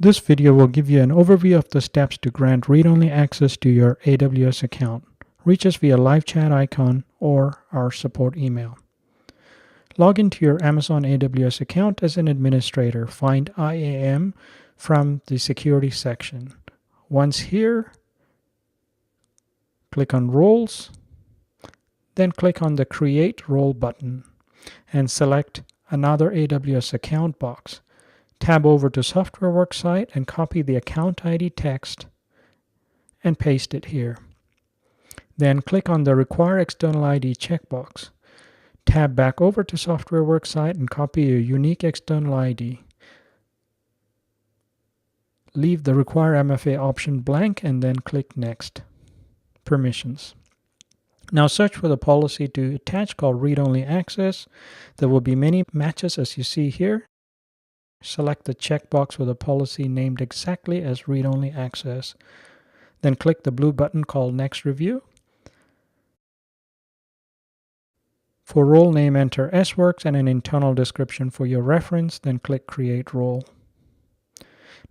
This video will give you an overview of the steps to grant read-only access to your AWS account. Reach us via live chat icon or our support email. Log into your Amazon AWS account as an administrator. Find IAM from the security section. Once here, click on Roles, then click on the Create Role button and select another AWS account box. Tab over to SoftwareWorks site and copy the account ID text and paste it here. Then click on the Require External ID checkbox. Tab back over to SoftwareWorks site and copy your unique external ID. Leave the Require MFA option blank and then click Next. Permissions. Now search for the policy to attach called Read-Only Access. There will be many matches as you see here. Select the checkbox with a policy named exactly as Read-Only Access. Then click the blue button called Next Review. For role name, enter SWorks and an internal description for your reference, then click Create Role.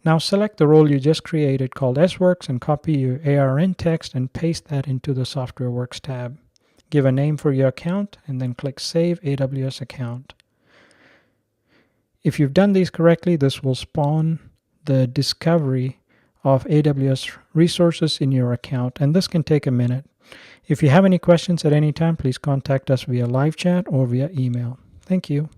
Now select the role you just created called SWorks and copy your ARN text and paste that into the SoftwareWorks tab. Give a name for your account and then click Save AWS Account. If you've done these correctly, this will spawn the discovery of AWS resources in your account, and this can take a minute. If you have any questions at any time, please contact us via live chat or via email. Thank you.